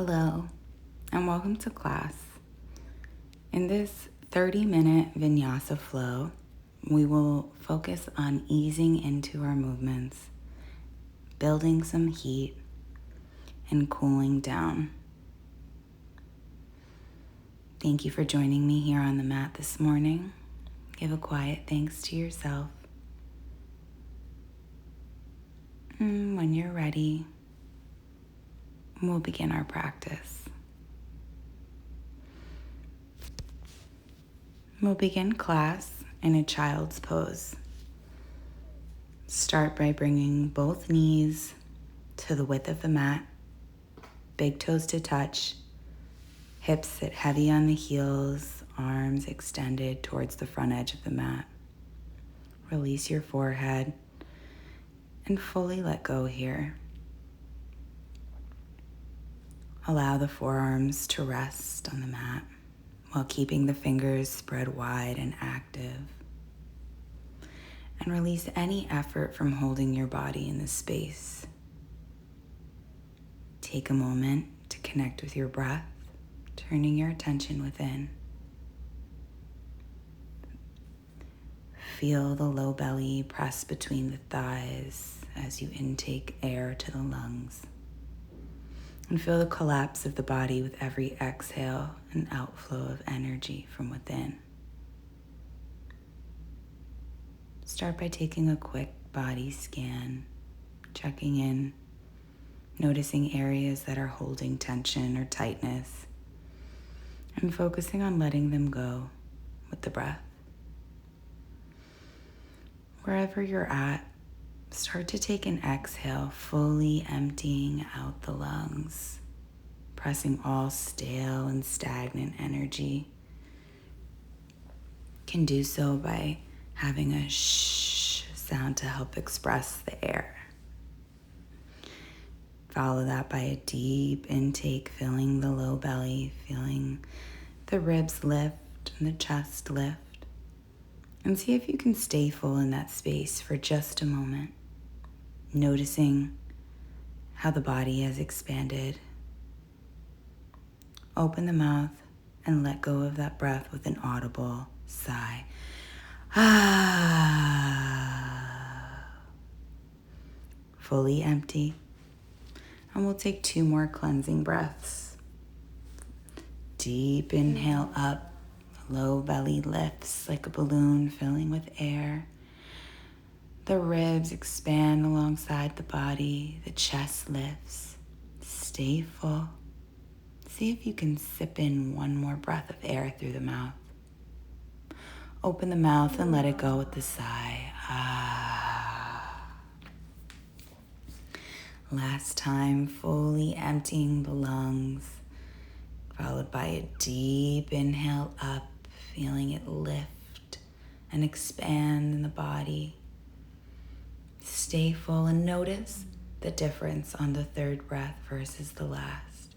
Hello, and welcome to class. In this 30-minute Vinyasa flow, we will focus on easing into our movements, building some heat, and cooling down. Thank you for joining me here on the mat this morning. Give a quiet thanks to yourself. And when you're ready, we'll begin our practice. We'll begin class in a child's pose. Start by bringing both knees to the width of the mat, big toes to touch, hips sit heavy on the heels, arms extended towards the front edge of the mat. Release your forehead and fully let go here. Allow the forearms to rest on the mat while keeping the fingers spread wide and active. And release any effort from holding your body in this space. Take a moment to connect with your breath, turning your attention within. Feel the low belly press between the thighs as you intake air to the lungs. And feel the collapse of the body with every exhale and outflow of energy from within. Start by taking a quick body scan, checking in, noticing areas that are holding tension or tightness, and focusing on letting them go with the breath. Wherever you're at, start to take an exhale, fully emptying out the lungs, pressing all stale and stagnant energy. You can do so by having a shh sound to help express the air. Follow that by a deep intake, filling the low belly, feeling the ribs lift and the chest lift. And see if you can stay full in that space for just a moment, noticing how the body has expanded. Open the mouth and let go of that breath with an audible sigh. Fully empty. And we'll take 2 more cleansing breaths. Deep inhale up. Low belly lifts like a balloon filling with air. The ribs expand alongside the body. The chest lifts. Stay full. See if you can sip in 1 more breath of air through the mouth. Open the mouth and let it go with the sigh. Last time, fully emptying the lungs, followed by a deep inhale up, feeling it lift and expand in the body. Stay full and notice the difference on the 3rd breath versus the last.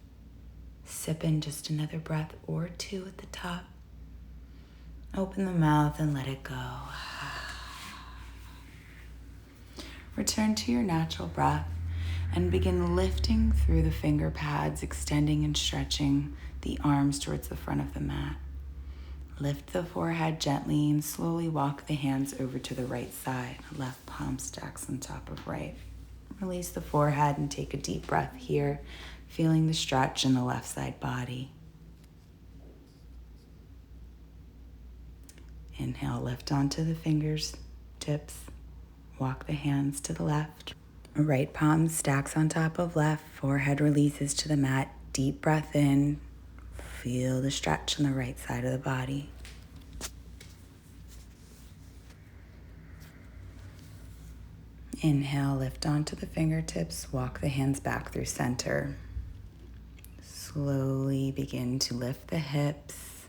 Sip in just another breath or 2 at the top. Open the mouth and let it go. Return to your natural breath and begin lifting through the finger pads, extending and stretching the arms towards the front of the mat. Lift the forehead gently and slowly walk the hands over to the right side. Left palm stacks on top of right. Release the forehead and take a deep breath here, feeling the stretch in the left side body. Inhale, lift onto the fingers, tips. Walk the hands to the left. Right palm stacks on top of left. Forehead releases to the mat. Deep breath in. Feel the stretch on the right side of the body. Inhale, lift onto the fingertips. Walk the hands back through center. Slowly begin to lift the hips.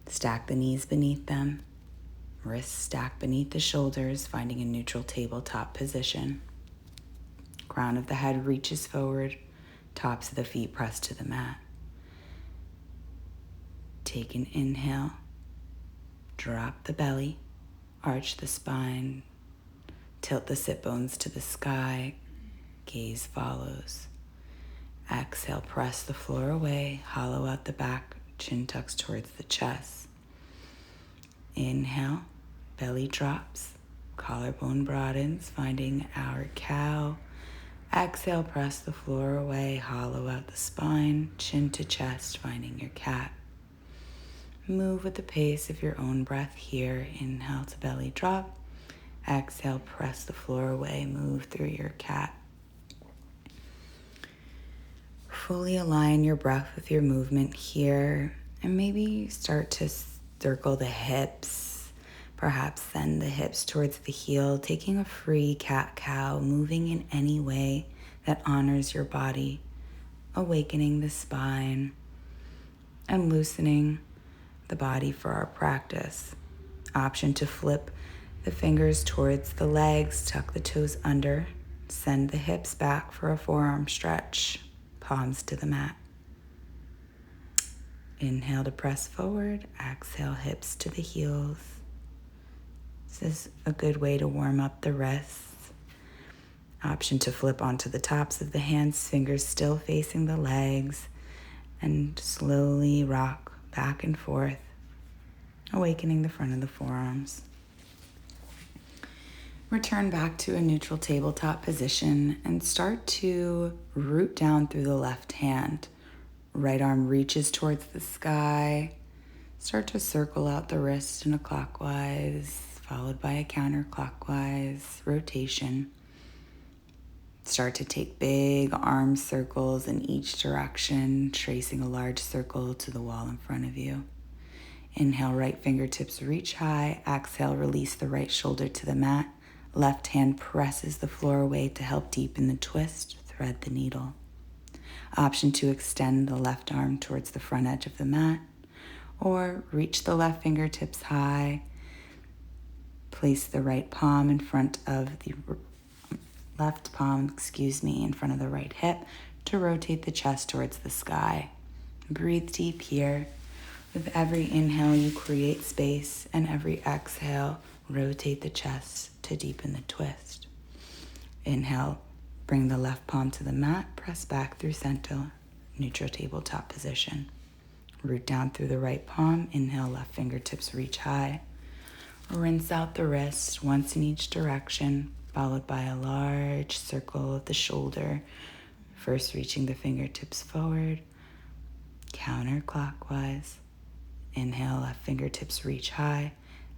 Stack the knees beneath them. Wrists stack beneath the shoulders, finding a neutral tabletop position. Crown of the head reaches forward. Tops of the feet press to the mat. Take an inhale. Drop the belly. Arch the spine. Tilt the sit bones to the sky. Gaze follows. Exhale, press the floor away, hollow out the back, chin tucks towards the chest. Inhale, belly drops, collarbone broadens, finding our cow. Exhale, press the floor away, hollow out the spine, chin to chest, finding your cat. Move with the pace of your own breath here. Inhale to belly drop. Exhale, press the floor away, move through your cat. Fully align your breath with your movement here, and maybe start to circle the hips. Perhaps send the hips towards the heel, taking a free cat-cow, moving in any way that honors your body, awakening the spine, and loosening the body for our practice. Option to flip the fingers towards the legs, tuck the toes under, send the hips back for a forearm stretch, palms to the mat. Inhale to press forward, exhale hips to the heels. This is a good way to warm up the wrists. Option to flip onto the tops of the hands, fingers still facing the legs, and slowly rock back and forth, awakening the front of the forearms. Return back to a neutral tabletop position and start to root down through the left hand. Right arm reaches towards the sky. Start to circle out the wrist in a clockwise, followed by a counterclockwise rotation. Start to take big arm circles in each direction, tracing a large circle to the wall in front of you. Inhale, right fingertips reach high. Exhale, release the right shoulder to the mat. Left hand presses the floor away to help deepen the twist. Thread the needle. Option to extend the left arm towards the front edge of the mat, or reach the left fingertips high. Place the right palm in front of the left palm, in front of the right hip to rotate the chest towards the sky. Breathe deep here. With every inhale, you create space, and every exhale, rotate the chest to deepen the twist. Inhale, bring the left palm to the mat, press back through center, neutral tabletop position. Root down through the right palm, inhale, left fingertips reach high. Rinse out the wrist once in each direction, followed by a large circle of the shoulder, first reaching the fingertips forward, counterclockwise. Inhale, left fingertips reach high.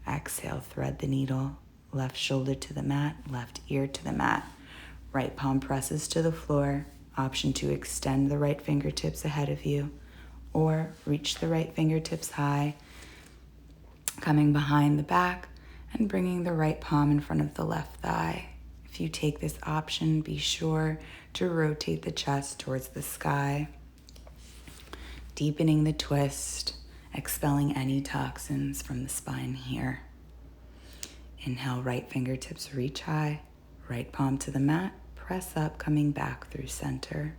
Exhale, thread the needle, left shoulder to the mat, left ear to the mat. Right palm presses to the floor. Option to extend the right fingertips ahead of you, or reach the right fingertips high, coming behind the back and bringing the right palm in front of the left thigh. If you take this option, be sure to rotate the chest towards the sky, deepening the twist, expelling any toxins from the spine here. Inhale, right fingertips reach high, right palm to the mat, press up, coming back through center.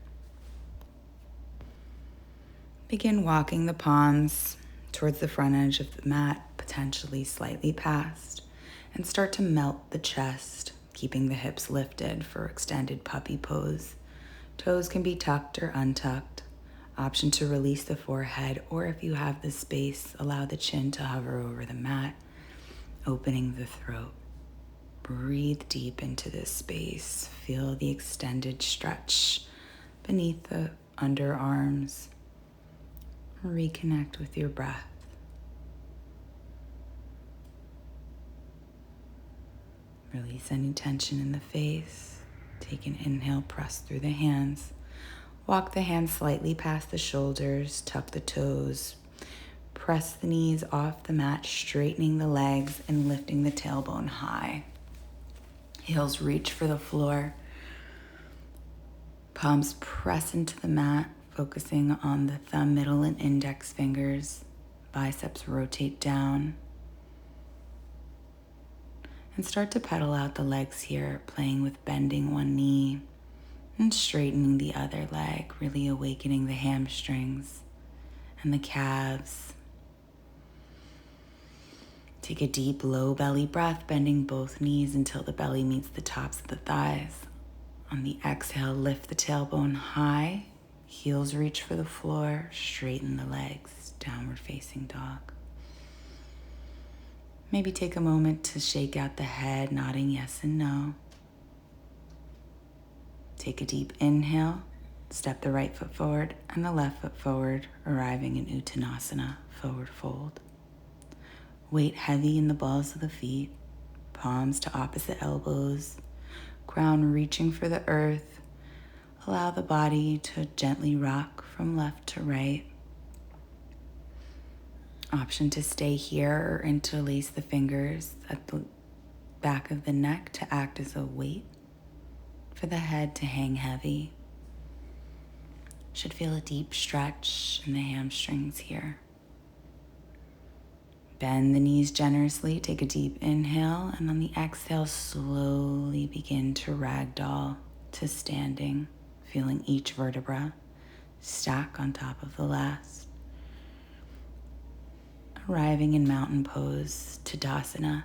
Begin walking the palms towards the front edge of the mat, potentially slightly past, and start to melt the chest, keeping the hips lifted for extended puppy pose. Toes can be tucked or untucked. Option to release the forehead, or if you have the space, allow the chin to hover over the mat, opening the throat. Breathe deep into this space. Feel the extended stretch beneath the underarms. Reconnect with your breath. Release any tension in the face. Take an inhale, press through the hands. Walk the hands slightly past the shoulders, tuck the toes. Press the knees off the mat, straightening the legs and lifting the tailbone high. Heels reach for the floor. Palms press into the mat, focusing on the thumb, middle, and index fingers. Biceps rotate down. And start to pedal out the legs here, playing with bending one knee and straightening the other leg, really awakening the hamstrings and the calves. Take a deep, low belly breath, bending both knees until the belly meets the tops of the thighs. On the exhale, lift the tailbone high, Heels reach for the floor, straighten the legs, downward facing dog. Maybe take a moment to shake out the head, nodding yes and no. Take a deep inhale, step the right foot forward and the left foot forward, arriving in Uttanasana, forward fold. Weight heavy in the balls of the feet, palms to opposite elbows, crown reaching for the earth. Allow the body to gently rock from left to right. Option to stay here or interlace the fingers at the back of the neck to act as a weight for the head to hang heavy. Should feel a deep stretch in the hamstrings here. Bend the knees generously, take a deep inhale, and on the exhale, slowly begin to ragdoll to standing, feeling each vertebra stack on top of the last. Arriving in mountain pose, Tadasana.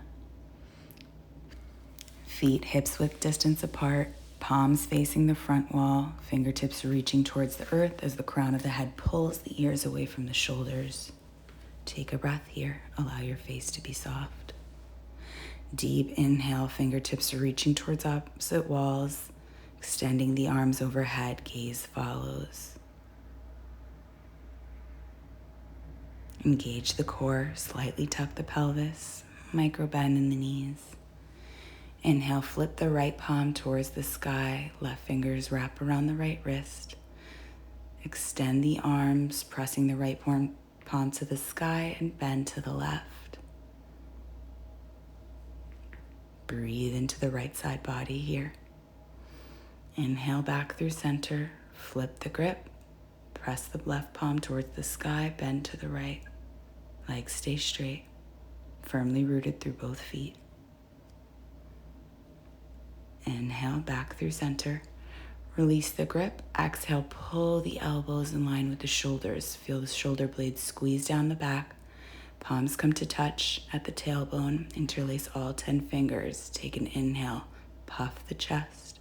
Feet hips width distance apart, palms facing the front wall, fingertips reaching towards the earth as the crown of the head pulls the ears away from the shoulders. Take a breath here. Allow your face to be soft. Deep inhale, fingertips reaching towards opposite walls, extending the arms overhead, gaze follows. Engage the core, slightly tuck the pelvis, micro bend in the knees. Inhale, flip the right palm towards the sky, left fingers wrap around the right wrist. Extend the arms, pressing the right palm to the sky and bend to the left. Breathe into the right side body here. Inhale back through center, flip the grip, press the left palm towards the sky, bend to the right. Legs stay straight, firmly rooted through both feet. Inhale back through center. Release the grip. Exhale, pull the elbows in line with the shoulders. Feel the shoulder blades squeeze down the back. Palms come to touch at the tailbone. Interlace all 10 fingers. Take an inhale. Puff the chest.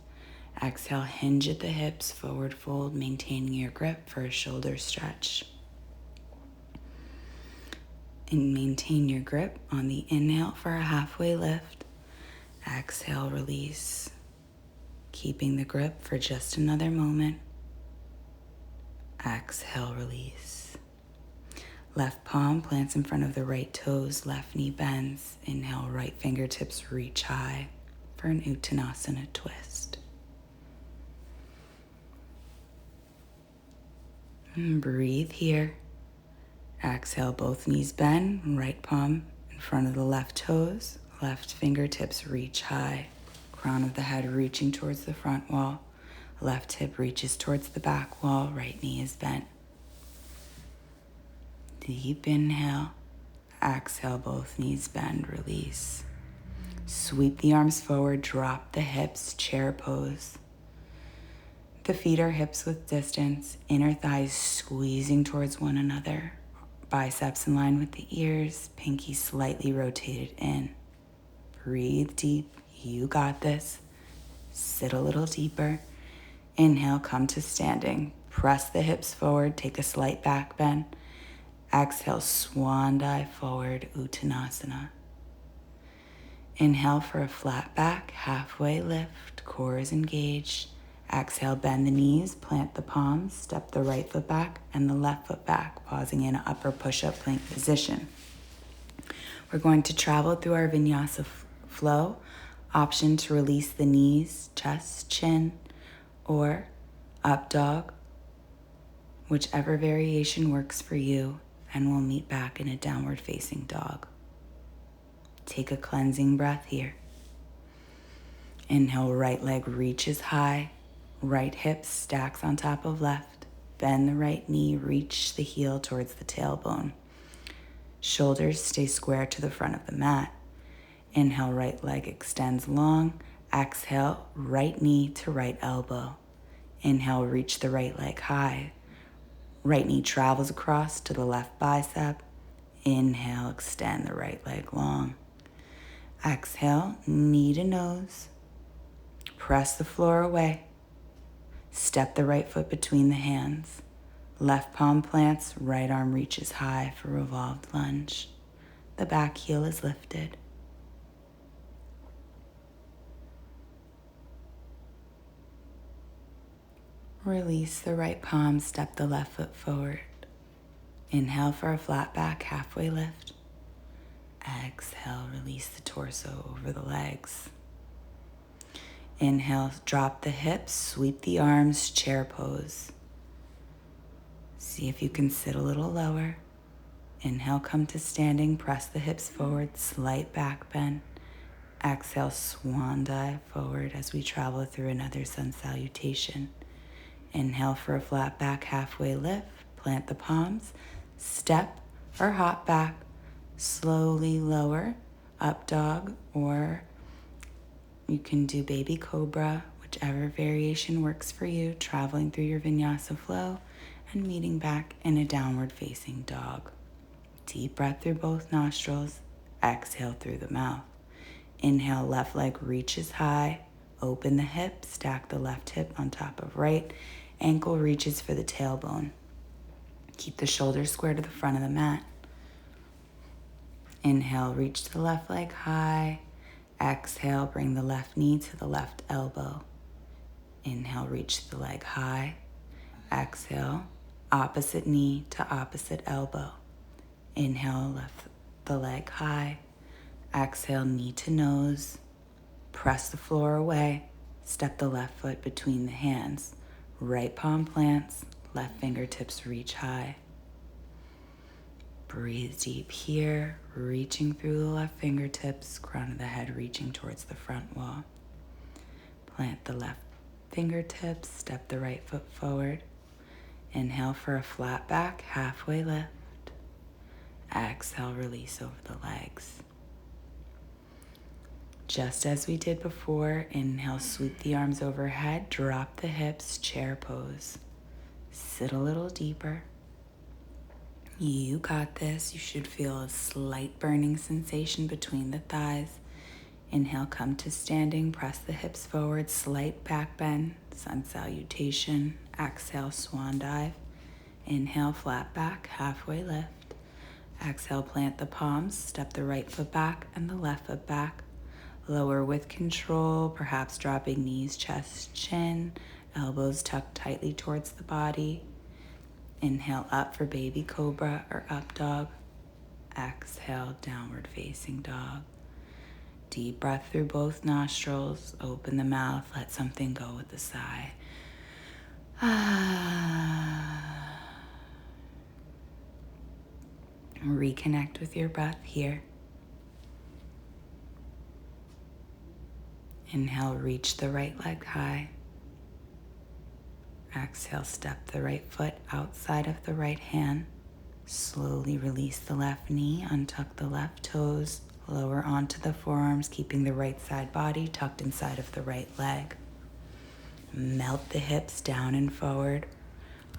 Exhale, hinge at the hips. Forward fold, maintaining your grip for a shoulder stretch. And maintain your grip on the inhale for a halfway lift. Exhale, release. Keeping the grip for just another moment. Exhale, release. Left palm plants in front of the right toes, left knee bends. Inhale, right fingertips reach high for an Uttanasana twist. And breathe here. Exhale, both knees bend, right palm in front of the left toes, left fingertips reach high. Crown of the head reaching towards the front wall. Left hip reaches towards the back wall. Right knee is bent. Deep inhale. Exhale, both knees bend, release. Sweep the arms forward, drop the hips, chair pose. The feet are hips width distance, inner thighs squeezing towards one another. Biceps in line with the ears, pinky slightly rotated in. Breathe deep. You got this. Sit a little deeper. Inhale, come to standing. Press the hips forward, take a slight back bend. Exhale, swan dive forward, Uttanasana. Inhale for a flat back, halfway lift, core is engaged. Exhale, bend the knees, plant the palms, step the right foot back and the left foot back, pausing in an upper push-up plank position. We're going to travel through our Vinyasa flow. Option to release the knees, chest, chin, or up dog, whichever variation works for you, and we'll meet back in a downward facing dog. Take a cleansing breath here. Inhale, right leg reaches high, right hip stacks on top of left. Bend the right knee, reach the heel towards the tailbone. Shoulders stay square to the front of the mat. Inhale, right leg extends long. Exhale, right knee to right elbow. Inhale, reach the right leg high. Right knee travels across to the left bicep. Inhale, extend the right leg long. Exhale, knee to nose. Press the floor away. Step the right foot between the hands. Left palm plants, right arm reaches high for revolved lunge. The back heel is lifted. Release the right palm, step the left foot forward. Inhale for a flat back, halfway lift. Exhale, release the torso over the legs. Inhale, drop the hips, sweep the arms, chair pose. See if you can sit a little lower. Inhale, come to standing, press the hips forward, slight back bend. Exhale, swan dive forward as we travel through another sun salutation. Inhale for a flat back, halfway lift. Plant the palms, step or hop back. Slowly lower, up dog, or you can do baby cobra, whichever variation works for you, traveling through your vinyasa flow and meeting back in a downward facing dog. Deep breath through both nostrils, exhale through the mouth. Inhale, left leg reaches high, open the hip, stack the left hip on top of right, ankle reaches for the tailbone. Keep the shoulders square to the front of the mat. Inhale, reach the left leg high. Exhale, bring the left knee to the left elbow. Inhale, reach the leg high. Exhale, opposite knee to opposite elbow. Inhale, lift the leg high. Exhale, knee to nose. Press the floor away. Step the left foot between the hands. Right palm plants, left fingertips reach high. Breathe deep here, reaching through the left fingertips, crown of the head reaching towards the front wall. Plant the left fingertips, step the right foot forward. Inhale for a flat back, halfway lift. Exhale, release over the legs. Just as we did before, inhale, sweep the arms overhead, drop the hips, chair pose. Sit a little deeper. You got this. You should feel a slight burning sensation between the thighs. Inhale, come to standing, press the hips forward, slight back bend, sun salutation. Exhale, swan dive. Inhale, flat back, halfway lift. Exhale, plant the palms, step the right foot back and the left foot back. Lower with control, perhaps dropping knees, chest, chin, elbows tucked tightly towards the body. Inhale up for baby cobra or up dog. Exhale, downward facing dog. Deep breath through both nostrils. Open the mouth, let something go with a sigh. Reconnect with your breath here. Inhale, reach the right leg high. Exhale, step the right foot outside of the right hand. Slowly release the left knee, untuck the left toes, lower onto the forearms, keeping the right side body tucked inside of the right leg. Melt the hips down and forward.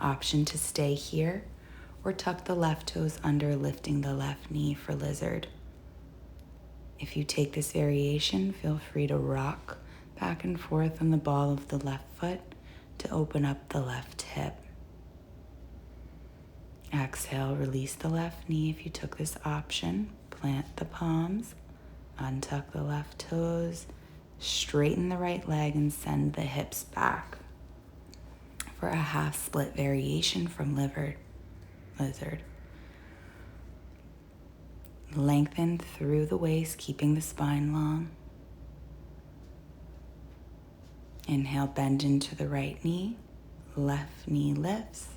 Option to stay here or tuck the left toes under, lifting the left knee for lizard. If you take this variation, feel free to rock back and forth on the ball of the left foot to open up the left hip. Exhale, release the left knee if you took this option. Plant the palms, untuck the left toes, straighten the right leg and send the hips back for a half split variation from lizard. Lengthen through the waist, keeping the spine long. Inhale, bend into the right knee. Left knee lifts.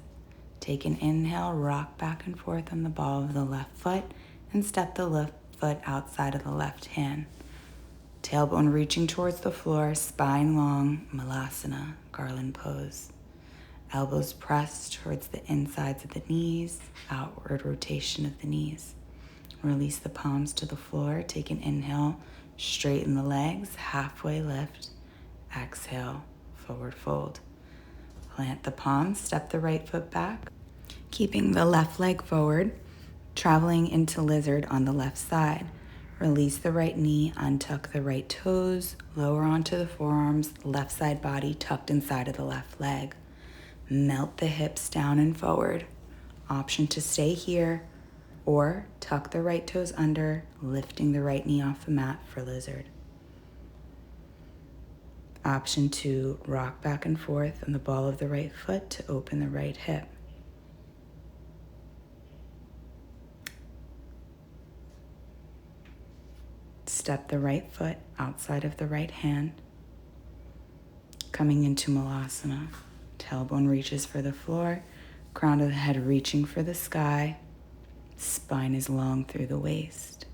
Take an inhale, rock back and forth on the ball of the left foot and step the left foot outside of the left hand. Tailbone reaching towards the floor, spine long, malasana, garland pose. Elbows pressed towards the insides of the knees, outward rotation of the knees. Release the palms to the floor. Take an inhale, straighten the legs, halfway lift. Exhale, forward fold. Plant the palms, step the right foot back, keeping the left leg forward, traveling into lizard on the left side. Release the right knee, untuck the right toes, lower onto the forearms, left side body tucked inside of the left leg. Melt the hips down and forward. Option to stay here or tuck the right toes under, lifting the right knee off the mat for lizard. Option to rock back and forth on the ball of the right foot to open the right hip. Step the right foot outside of the right hand, coming into Malasana. Tailbone reaches for the floor, crown of the head reaching for the sky, spine is long through the waist.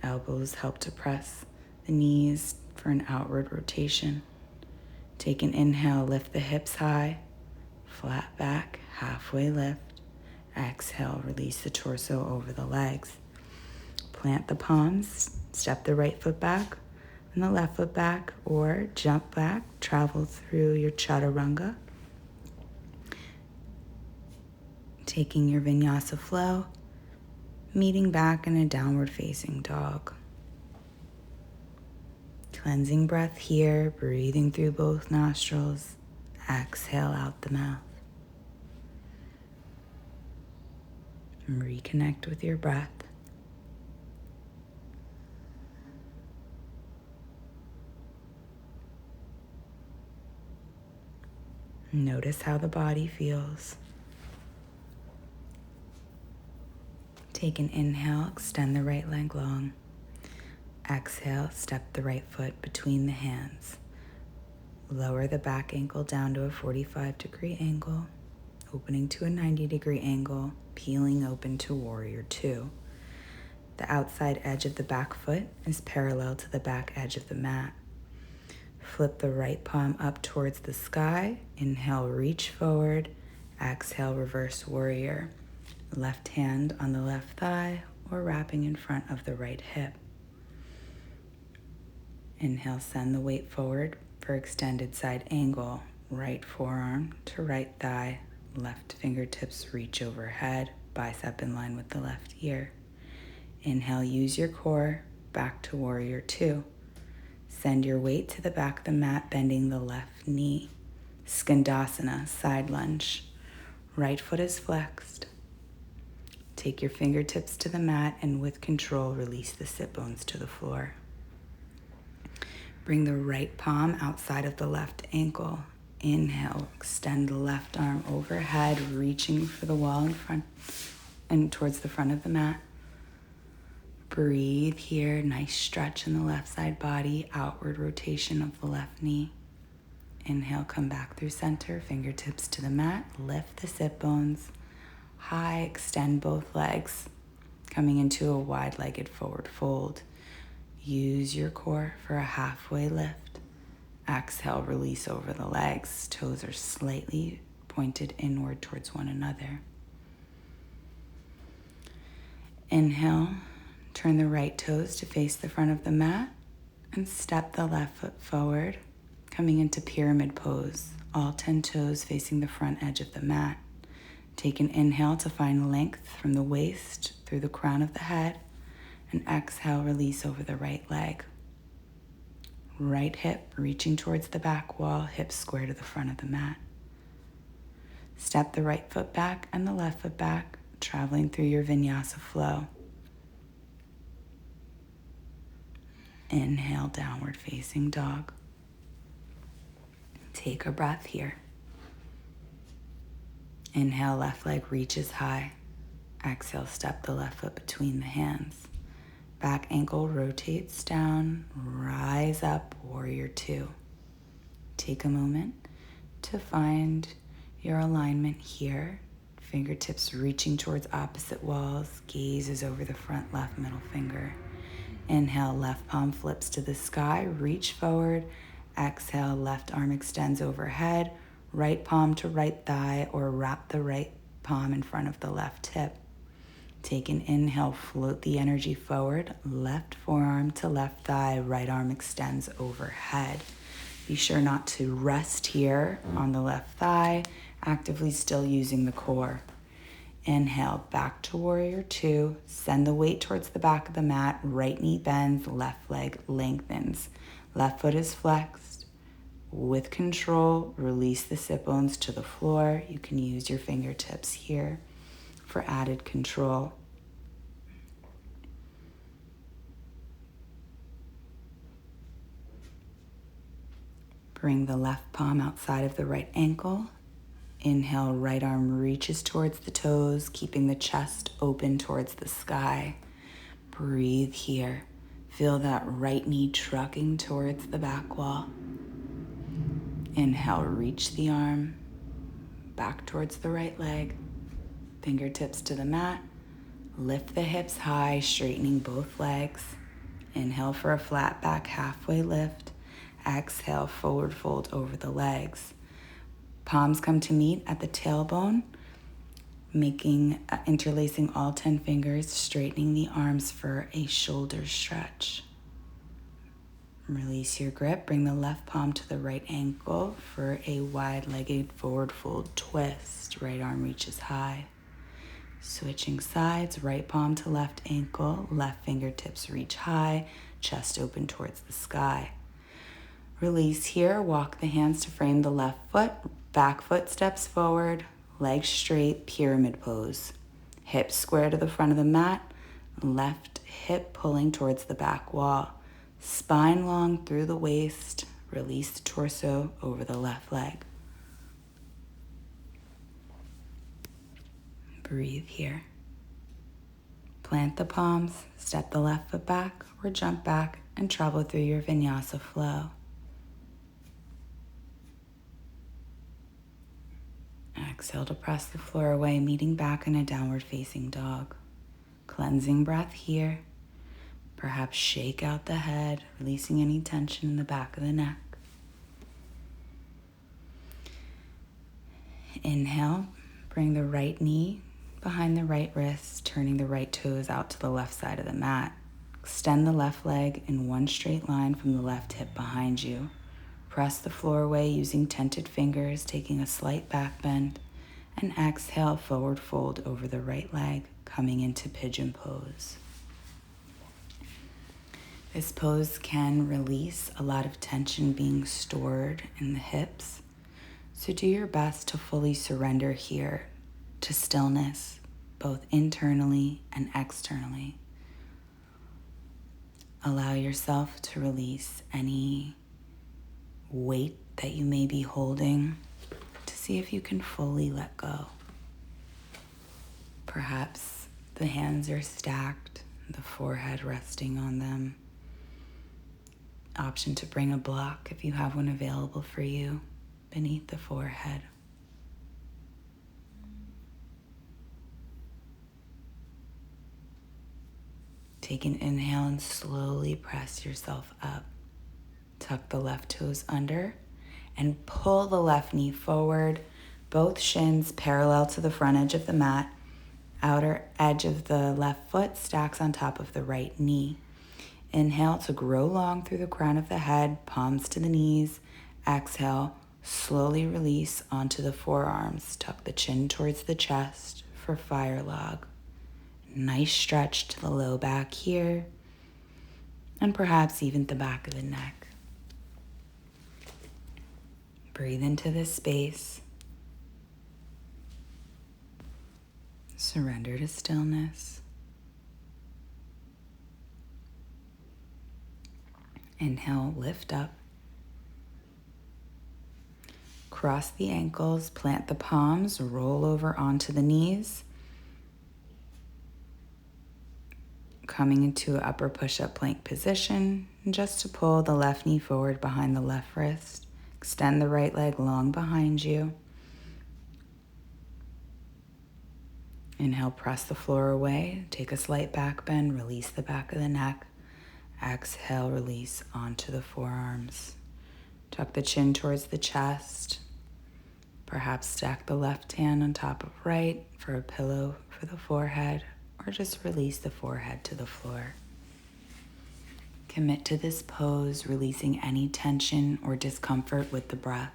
Elbows help to press the knees for an outward rotation. Take an inhale, lift the hips high, flat back, halfway lift. Exhale, release the torso over the legs. Plant the palms, step the right foot back and the left foot back, or jump back, travel through your chaturanga. Taking your vinyasa flow, meeting back in a downward facing dog. Cleansing breath here, breathing through both nostrils. Exhale out the mouth. And reconnect with your breath. Notice how the body feels. Take an inhale, extend the right leg long. Exhale, step the right foot between the hands. Lower the back ankle down to a 45-degree angle, opening to a 90-degree angle, peeling open to warrior two. The outside edge of the back foot is parallel to the back edge of the mat. Flip the right palm up towards the sky. Inhale, reach forward. Exhale, reverse warrior. Left hand on the left thigh or wrapping in front of the right hip. Inhale, send the weight forward for extended side angle. Right forearm to right thigh. Left fingertips reach overhead. Bicep in line with the left ear. Inhale, use your core. Back to warrior two. Send your weight to the back of the mat, bending the left knee. Skandasana, side lunge. Right foot is flexed. Take your fingertips to the mat and with control, release the sit bones to the floor. Bring the right palm outside of the left ankle. Inhale, extend the left arm overhead, reaching for the wall in front and towards the front of the mat. Breathe here, nice stretch in the left side body, outward rotation of the left knee. Inhale, come back through center, fingertips to the mat, lift the sit bones. High, extend both legs, coming into a wide-legged forward fold. Use your core for a halfway lift. Exhale, release over the legs. Toes are slightly pointed inward towards one another. Inhale. Turn the right toes to face the front of the mat and step the left foot forward, coming into pyramid pose, all 10 toes facing the front edge of the mat. Take an inhale to find length from the waist through the crown of the head, and exhale, release over the right leg. Right hip reaching towards the back wall, hips square to the front of the mat. Step the right foot back and the left foot back, traveling through your vinyasa flow. Inhale, downward facing dog. Take a breath here. Inhale, left leg reaches high. Exhale, step the left foot between the hands. Back ankle rotates down, rise up, warrior two. Take a moment to find your alignment here. Fingertips reaching towards opposite walls, gaze is over the front left middle finger. Inhale, left palm flips to the sky, reach forward. Exhale, left arm extends overhead, right palm to right thigh, or wrap the right palm in front of the left hip. Take an inhale, float the energy forward, left forearm to left thigh, right arm extends overhead. Be sure not to rest here on the left thigh, actively still using the core. Inhale, back to warrior two. Send the weight towards the back of the mat. Right knee bends, left leg lengthens. Left foot is flexed. With control, release the sit bones to the floor. You can use your fingertips here for added control. Bring the left palm outside of the right ankle. Inhale, right arm reaches towards the toes, keeping the chest open towards the sky. Breathe here. Feel that right knee trucking towards the back wall. Inhale, reach the arm back towards the right leg. Fingertips to the mat. Lift the hips high, straightening both legs. Inhale for a flat back halfway lift. Exhale, forward fold over the legs. Palms come to meet at the tailbone, interlacing all 10 fingers, straightening the arms for a shoulder stretch. Release your grip. Bring the left palm to the right ankle for a wide-legged forward fold twist. Right arm reaches high. Switching sides, right palm to left ankle, left fingertips reach high, chest open towards the sky. Release here. Walk the hands to frame the left foot. Back foot steps forward, legs straight, pyramid pose. Hips square to the front of the mat, left hip pulling towards the back wall. Spine long through the waist, release the torso over the left leg. Breathe here. Plant the palms, step the left foot back or jump back and travel through your Vinyasa flow. Exhale to press the floor away, meeting back in a downward facing dog. Cleansing breath here. Perhaps shake out the head, releasing any tension in the back of the neck. Inhale, bring the right knee behind the right wrist, turning the right toes out to the left side of the mat. Extend the left leg in one straight line from the left hip behind you. Press the floor away using tented fingers, taking a slight back bend, and exhale, forward fold over the right leg, coming into pigeon pose. This pose can release a lot of tension being stored in the hips, so do your best to fully surrender here to stillness, both internally and externally. Allow yourself to release any weight that you may be holding to see if you can fully let go. Perhaps the hands are stacked, the forehead resting on them. Option to bring a block if you have one available for you beneath the forehead. Take an inhale and slowly press yourself up. Tuck the left toes under and pull the left knee forward, both shins parallel to the front edge of the mat. Outer edge of the left foot stacks on top of the right knee. Inhale to grow long through the crown of the head, palms to the knees. Exhale, slowly release onto the forearms. Tuck the chin towards the chest for fire log. Nice stretch to the low back here, and perhaps even the back of the neck. Breathe into this space. Surrender to stillness. Inhale, lift up. Cross the ankles, plant the palms, roll over onto the knees. Coming into upper push-up plank position, just to pull the left knee forward behind the left wrist. Extend the right leg long behind you. Inhale, press the floor away. Take a slight back bend, release the back of the neck. Exhale, release onto the forearms. Tuck the chin towards the chest. Perhaps stack the left hand on top of right for a pillow for the forehead, or just release the forehead to the floor. Commit to this pose, releasing any tension or discomfort with the breath.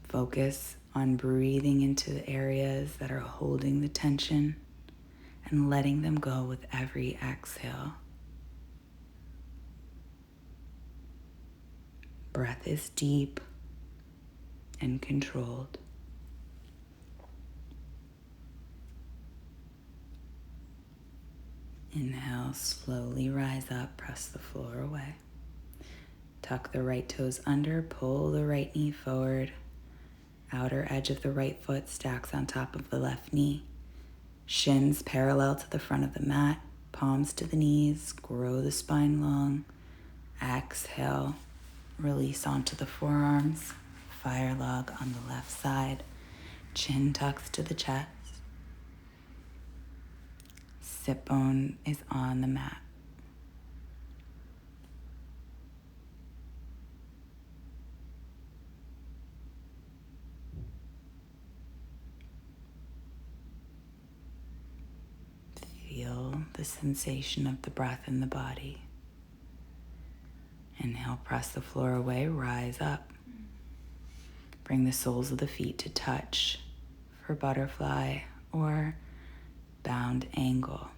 Focus on breathing into the areas that are holding the tension and letting them go with every exhale. Breath is deep and controlled. Inhale, slowly rise up, press the floor away. Tuck the right toes under, pull the right knee forward. Outer edge of the right foot stacks on top of the left knee. Shins parallel to the front of the mat, palms to the knees, grow the spine long. Exhale, release onto the forearms. Fire log on the left side. Chin tucks to the chest. Sit bone is on the mat. Feel the sensation of the breath in the body. Inhale, press the floor away, rise up. Bring the soles of the feet to touch for butterfly or bound angle.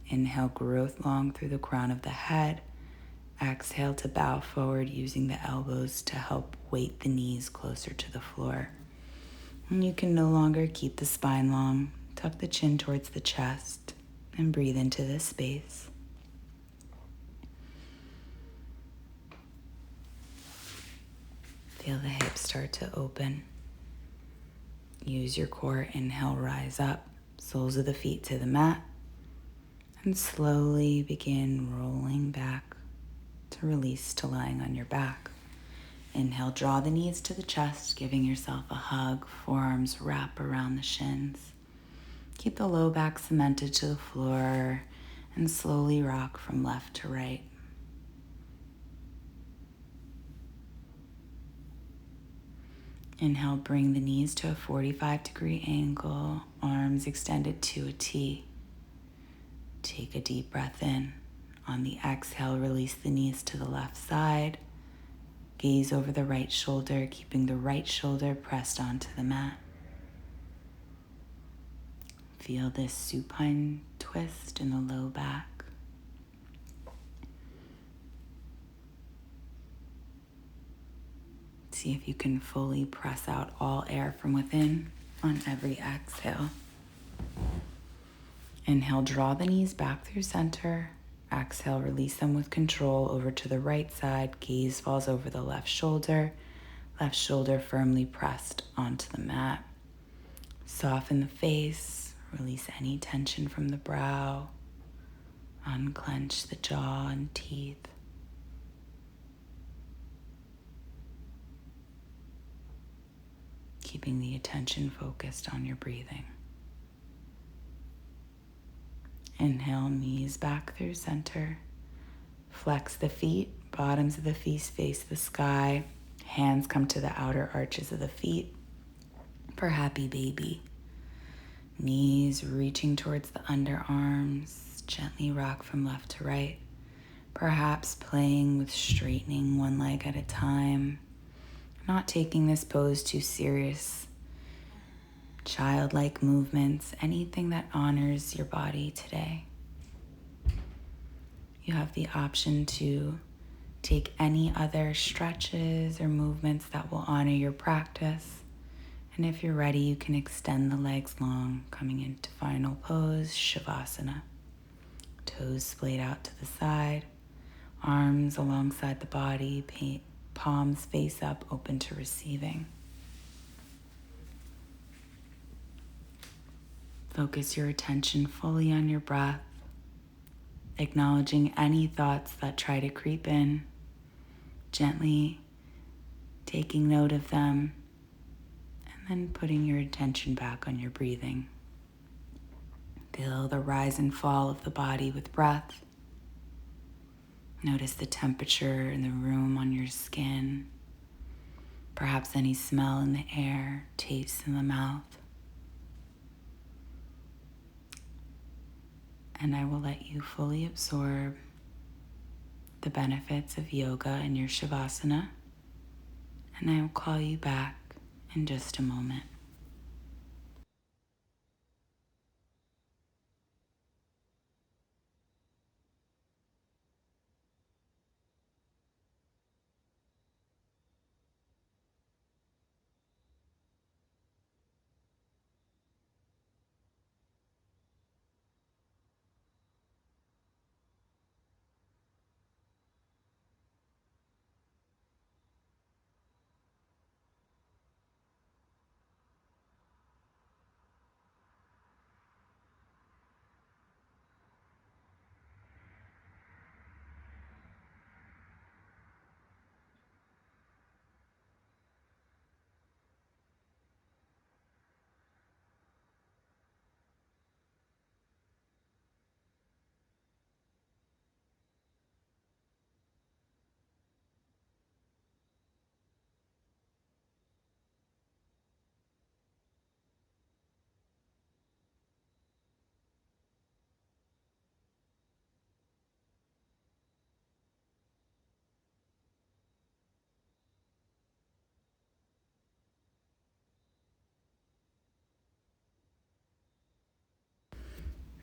Inhale, growth long through the crown of the head. Exhale to bow forward using the elbows to help weight the knees closer to the floor. And you can no longer keep the spine long. Tuck the chin towards the chest and breathe into this space. Feel the hips start to open. Use your core. Inhale, rise up. Soles of the feet to the mat. And slowly begin rolling back to release to lying on your back. Inhale, draw the knees to the chest, giving yourself a hug. Forearms wrap around the shins. Keep the low back cemented to the floor and slowly rock from left to right. Inhale, bring the knees to a 45-degree angle, arms extended to a T. Take a deep breath in. On the exhale, release the knees to the left side. Gaze over the right shoulder, keeping the right shoulder pressed onto the mat. Feel this supine twist in the low back. See if you can fully press out all air from within on every exhale. Inhale, draw the knees back through center. Exhale, release them with control over to the right side. Gaze falls over the left shoulder firmly pressed onto the mat. Soften the face, release any tension from the brow. Unclench the jaw and teeth. Keeping the attention focused on your breathing. Inhale, knees back through center. Flex the feet, bottoms of the feet face the sky. Hands come to the outer arches of the feet for happy baby. Knees reaching towards the underarms. Gently rock from left to right. Perhaps playing with straightening one leg at a time. Not taking this pose too serious. Childlike movements, anything that honors your body today. You have the option to take any other stretches or movements that will honor your practice. And if you're ready, you can extend the legs long, coming into final pose, Shavasana. Toes splayed out to the side, arms alongside the body, palms face up, open to receiving. Focus your attention fully on your breath, acknowledging any thoughts that try to creep in, gently taking note of them, and then putting your attention back on your breathing. Feel the rise and fall of the body with breath. Notice the temperature in the room on your skin, perhaps any smell in the air, taste in the mouth. And I will let you fully absorb the benefits of yoga in your Shavasana, and I will call you back in just a moment.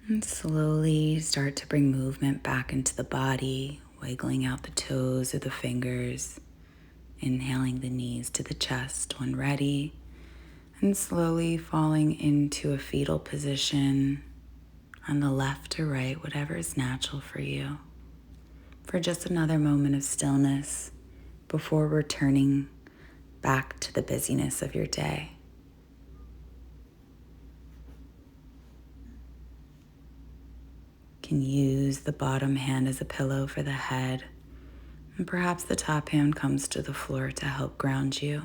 And slowly start to bring movement back into the body, wiggling out the toes or the fingers, inhaling the knees to the chest when ready, and slowly falling into a fetal position on the left or right, whatever is natural for you, for just another moment of stillness before returning back to the busyness of your day. You can use the bottom hand as a pillow for the head, and perhaps the top hand comes to the floor to help ground you.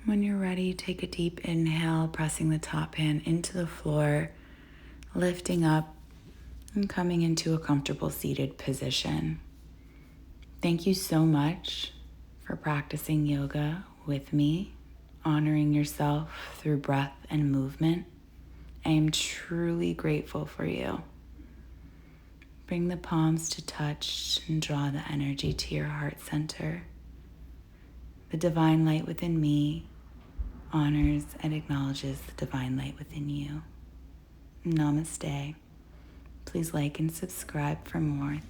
When you're ready, take a deep inhale, pressing the top hand into the floor, lifting up and coming into a comfortable seated position. Thank you so much for practicing yoga with me, honoring yourself through breath and movement. I am truly grateful for you. Bring the palms to touch and draw the energy to your heart center. The divine light within me honors and acknowledges the divine light within you. Namaste. Please like and subscribe for more.